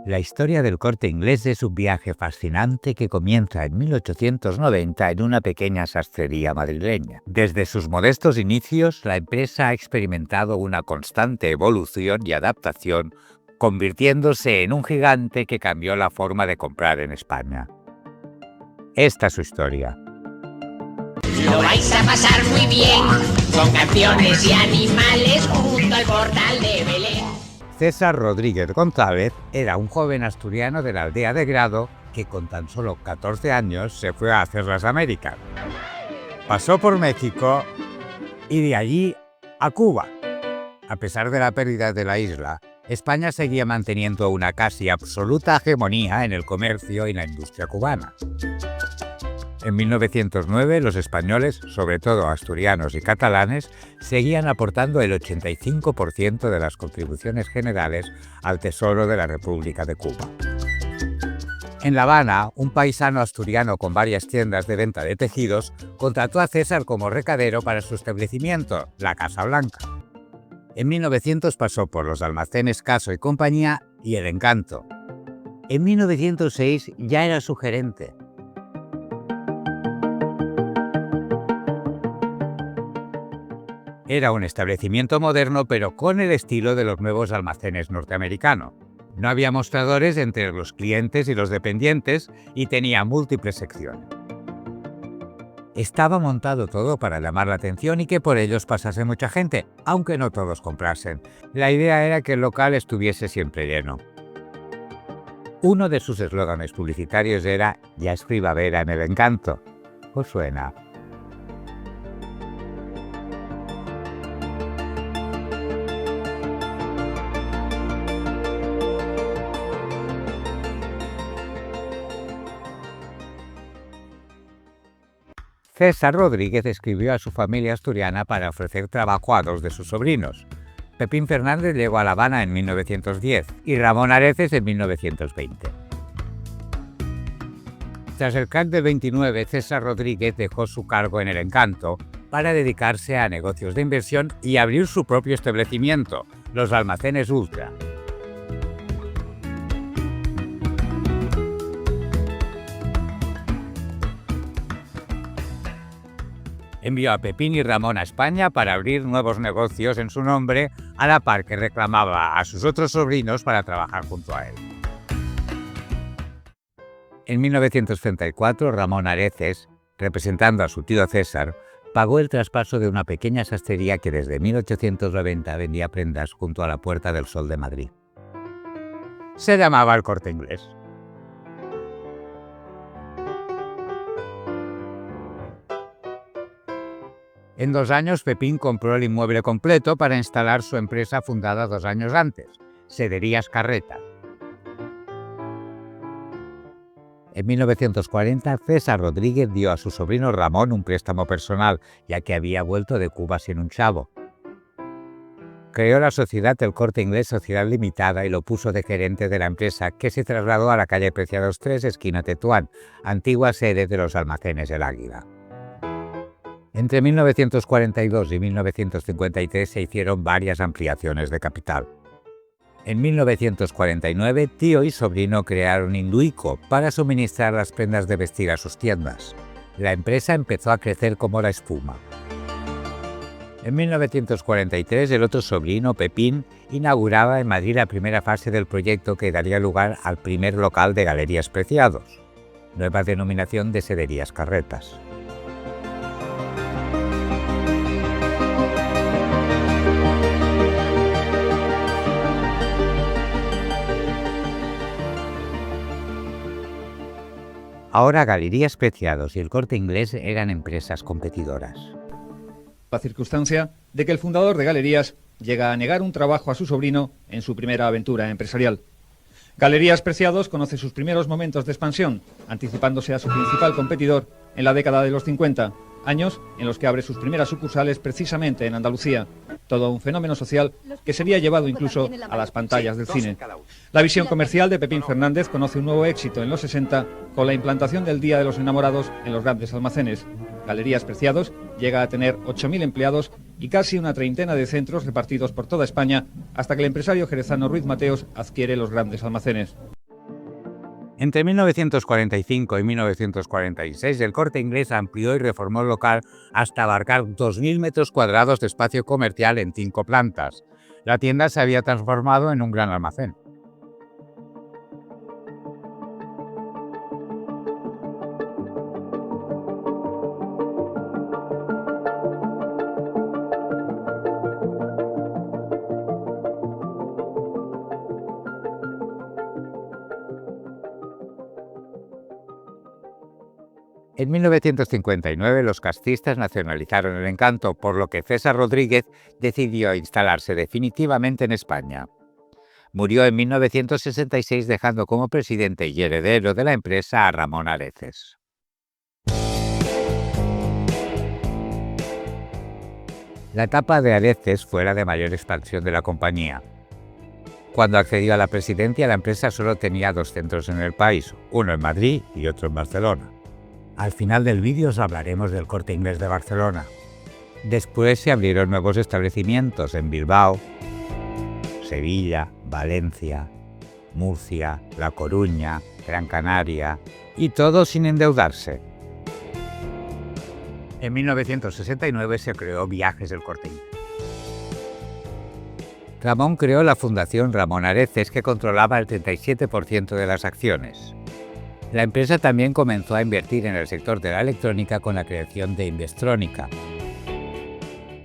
La historia del Corte Inglés es un viaje fascinante que comienza en 1890 en una pequeña sastrería madrileña. Desde sus modestos inicios, la empresa ha experimentado una constante evolución y adaptación, convirtiéndose en un gigante que cambió la forma de comprar en España. Esta es su historia. Lo vais a pasar muy bien, con canciones y animales junto al portal de Belén. César Rodríguez González era un joven asturiano de la aldea de Grado que con tan solo 14 años se fue a hacer las Américas. Pasó por México y de allí a Cuba. A pesar de la pérdida de la isla, España seguía manteniendo una casi absoluta hegemonía en el comercio y la industria cubana. En 1909, los españoles, sobre todo asturianos y catalanes, seguían aportando el 85% de las contribuciones generales al Tesoro de la República de Cuba. En La Habana, un paisano asturiano con varias tiendas de venta de tejidos contrató a César como recadero para su establecimiento, la Casa Blanca. En 1900 pasó por los almacenes Caso y Compañía y El Encanto. En 1906 ya era su gerente. Era un establecimiento moderno, pero con el estilo de los nuevos almacenes norteamericanos. No había mostradores entre los clientes y los dependientes y tenía múltiples secciones. Estaba montado todo para llamar la atención y que por ellos pasase mucha gente, aunque no todos comprasen. La idea era que el local estuviese siempre lleno. Uno de sus eslóganes publicitarios era «Ya es primavera en El Encanto». ¿Os suena? César Rodríguez escribió a su familia asturiana para ofrecer trabajo a dos de sus sobrinos. Pepín Fernández llegó a La Habana en 1910 y Ramón Areces en 1920. Tras el crack del 29, César Rodríguez dejó su cargo en El Encanto para dedicarse a negocios de inversión y abrir su propio establecimiento, los Almacenes Ultra. Envió a Pepín y Ramón a España para abrir nuevos negocios en su nombre, a la par que reclamaba a sus otros sobrinos para trabajar junto a él. En 1934, Ramón Areces, representando a su tío César, pagó el traspaso de una pequeña sastrería que desde 1890 vendía prendas junto a la Puerta del Sol de Madrid. Se llamaba El Corte Inglés. En 2 años, Pepín compró el inmueble completo para instalar su empresa fundada 2 años antes, Sederías Carreta. En 1940, César Rodríguez dio a su sobrino Ramón un préstamo personal, ya que había vuelto de Cuba sin un chavo. Creó la sociedad El Corte Inglés Sociedad Limitada y lo puso de gerente de la empresa, que se trasladó a la calle Preciados 3, esquina Tetuán, antigua sede de los almacenes El Águila. Entre 1942 y 1953 se hicieron varias ampliaciones de capital. En 1949, tío y sobrino crearon Induico para suministrar las prendas de vestir a sus tiendas. La empresa empezó a crecer como la espuma. En 1943, el otro sobrino, Pepín, inauguraba en Madrid la primera fase del proyecto que daría lugar al primer local de Galerías Preciados, nueva denominación de Sederías Carretas. Ahora Galerías Preciados y El Corte Inglés eran empresas competidoras. La circunstancia de que el fundador de Galerías llega a negar un trabajo a su sobrino en su primera aventura empresarial. Galerías Preciados conoce sus primeros momentos de expansión, anticipándose a su principal competidor en la década de los 50, años en los que abre sus primeras sucursales precisamente en Andalucía. Todo un fenómeno social que sería llevado incluso a las pantallas del cine. La visión comercial de Pepín Fernández conoce un nuevo éxito en los 60 con la implantación del Día de los Enamorados en los grandes almacenes. Galerías Preciados llega a tener 8.000 empleados y casi una treintena de centros repartidos por toda España hasta que el empresario jerezano Ruiz Mateos adquiere los grandes almacenes. Entre 1945 y 1946, el Corte Inglés amplió y reformó el local hasta abarcar 2.000 metros cuadrados de espacio comercial en 5 plantas. La tienda se había transformado en un gran almacén. En 1959 los cascistas nacionalizaron el Encanto, por lo que César Rodríguez decidió instalarse definitivamente en España. Murió en 1966 dejando como presidente y heredero de la empresa a Ramón Areces. La etapa de Areces fue la de mayor expansión de la compañía. Cuando accedió a la presidencia, la empresa solo tenía 2 centros en el país, uno en Madrid y otro en Barcelona. Al final del vídeo os hablaremos del Corte Inglés de Barcelona. Después se abrieron nuevos establecimientos en Bilbao, Sevilla, Valencia, Murcia, La Coruña, Gran Canaria, y todo sin endeudarse. En 1969 se creó Viajes del Corte Inglés. Ramón creó la Fundación Ramón Areces, que controlaba el 37% de las acciones. La empresa también comenzó a invertir en el sector de la electrónica con la creación de Investrónica.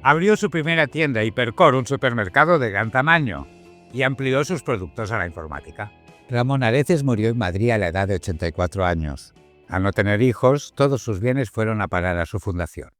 Abrió su primera tienda, Hipercor, un supermercado de gran tamaño, y amplió sus productos a la informática. Ramón Areces murió en Madrid a la edad de 84 años. Al no tener hijos, todos sus bienes fueron a parar a su fundación.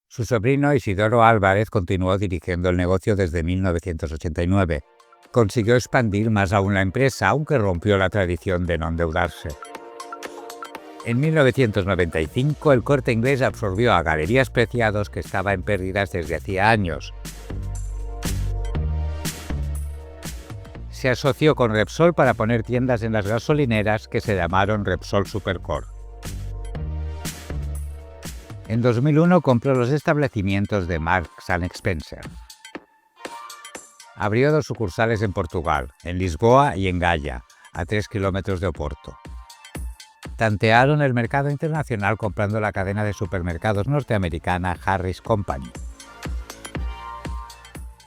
Su sobrino Isidoro Álvarez continuó dirigiendo el negocio desde 1989. Consiguió expandir más aún la empresa, aunque rompió la tradición de no endeudarse. En 1995, el Corte Inglés absorbió a Galerías Preciados, que estaba en pérdidas desde hacía años. Se asoció con Repsol para poner tiendas en las gasolineras que se llamaron Repsol Supercor. En 2001 compró los establecimientos de Marks & Spencer. Abrió 2 sucursales en Portugal, en Lisboa y en Gaia, a 3 kilómetros de Oporto. Tantearon el mercado internacional comprando la cadena de supermercados norteamericana Harris Company.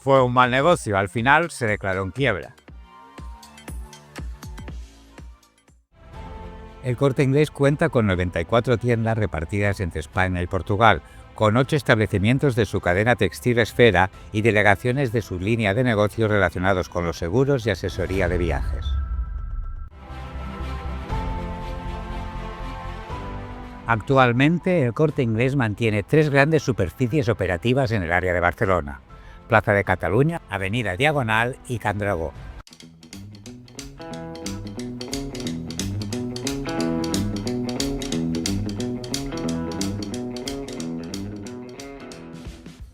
Fue un mal negocio, al final se declaró en quiebra. El Corte Inglés cuenta con 94 tiendas repartidas entre España y Portugal, con 8 establecimientos de su cadena textil Esfera y delegaciones de su línea de negocios relacionados con los seguros y asesoría de viajes. Actualmente, el Corte Inglés mantiene 3 grandes superficies operativas en el área de Barcelona: Plaza de Cataluña, Avenida Diagonal y Can Dragó.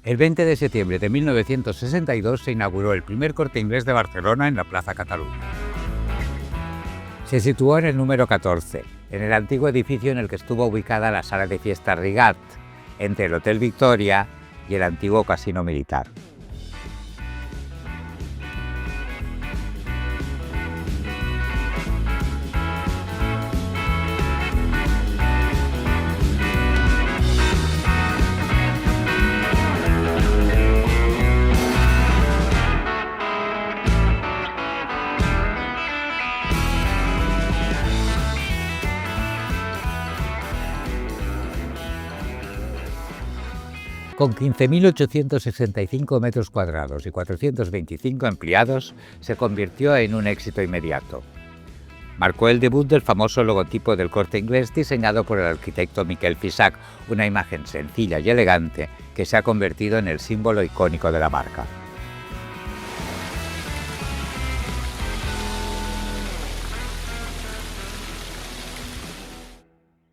El 20 de septiembre de 1962 se inauguró el primer Corte Inglés de Barcelona en la Plaza Cataluña. Se situó en el número 14, en el antiguo edificio en el que estuvo ubicada la sala de fiestas Rigat, entre el Hotel Victoria y el antiguo Casino Militar. Con 15.865 metros cuadrados y 425 empleados, se convirtió en un éxito inmediato. Marcó el debut del famoso logotipo del Corte Inglés diseñado por el arquitecto Miquel Fisac, una imagen sencilla y elegante que se ha convertido en el símbolo icónico de la marca.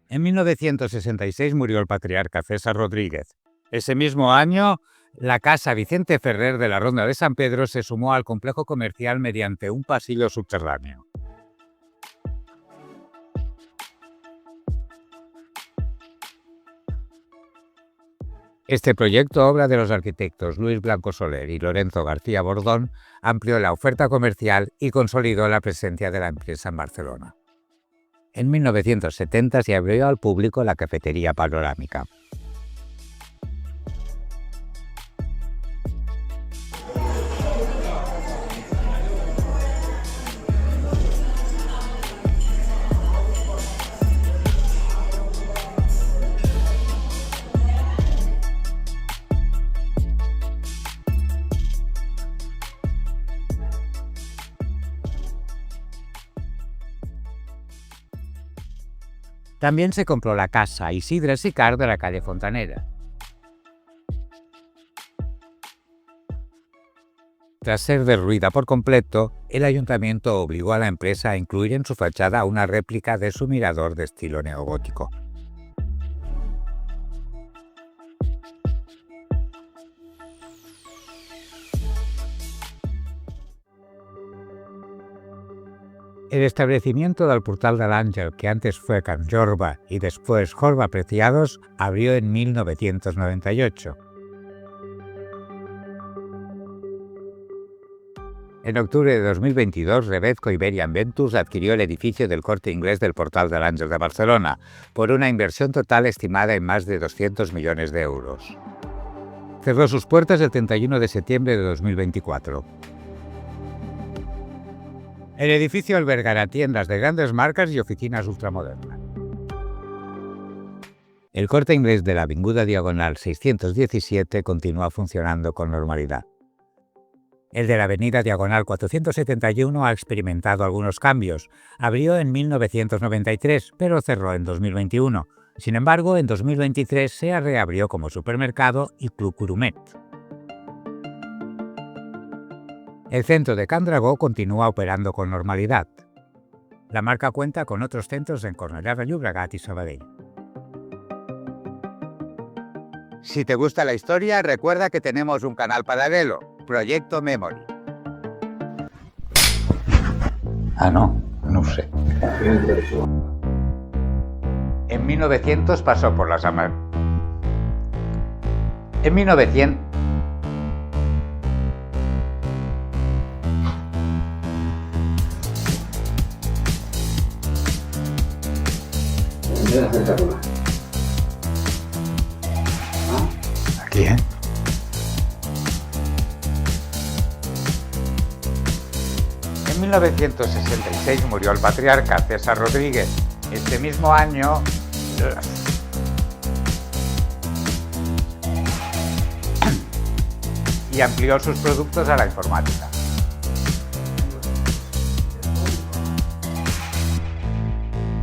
En 1966 murió el patriarca César Rodríguez. Ese mismo año, la Casa Vicente Ferrer de la Ronda de San Pedro se sumó al complejo comercial mediante un pasillo subterráneo. Este proyecto, obra de los arquitectos Luis Blanco Soler y Lorenzo García Bordón, amplió la oferta comercial y consolidó la presencia de la empresa en Barcelona. En 1970 se abrió al público la cafetería panorámica. También se compró la casa Isidre Sicard de la calle Fontanera. Tras ser derruida por completo, el ayuntamiento obligó a la empresa a incluir en su fachada una réplica de su mirador de estilo neogótico. El establecimiento del Portal de l'Àngel, que antes fue Can Jorba y después Jorba Preciados, abrió en 1998. En octubre de 2022, Rebezco Iberian Ventures adquirió el edificio del Corte Inglés del Portal de l'Àngel de Barcelona, por una inversión total estimada en más de 200 millones de euros. Cerró sus puertas el 31 de septiembre de 2024. El edificio albergará tiendas de grandes marcas y oficinas ultramodernas. El Corte Inglés de la Avinguda Diagonal 617 continúa funcionando con normalidad. El de la Avenida Diagonal 471 ha experimentado algunos cambios. Abrió en 1993, pero cerró en 2021. Sin embargo, en 2023 se reabrió como supermercado y Club Gourmet. El centro de Can Dragó continúa operando con normalidad. La marca cuenta con otros centros en Cornellà de Llobregat y Sabadell. Si te gusta la historia, recuerda que tenemos un canal paralelo, Proyecto Memory. No ho sé. En 1900 pasó por las En 1900... Aquí, ¿eh? En 1966 murió el patriarca César Rodríguez. Este mismo año... y amplió sus productos a la informática.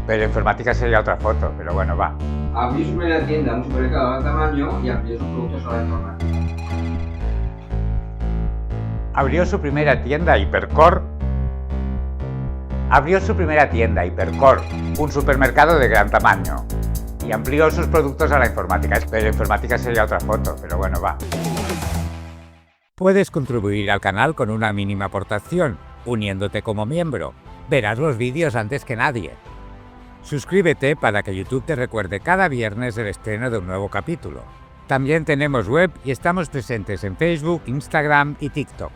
Pero informática sería otra foto, pero bueno, va. Abrió su primera tienda, un supermercado de tamaño y amplió sus productos a la informática. Abrió su primera tienda Hipercor. Un supermercado de gran tamaño. Y amplió sus productos a la informática. Pero informática sería otra foto, pero bueno, va. Puedes contribuir al canal con una mínima aportación, uniéndote como miembro. Verás los vídeos antes que nadie. Suscríbete para que YouTube te recuerde cada viernes el estreno de un nuevo capítulo. También tenemos web y estamos presentes en Facebook, Instagram y TikTok.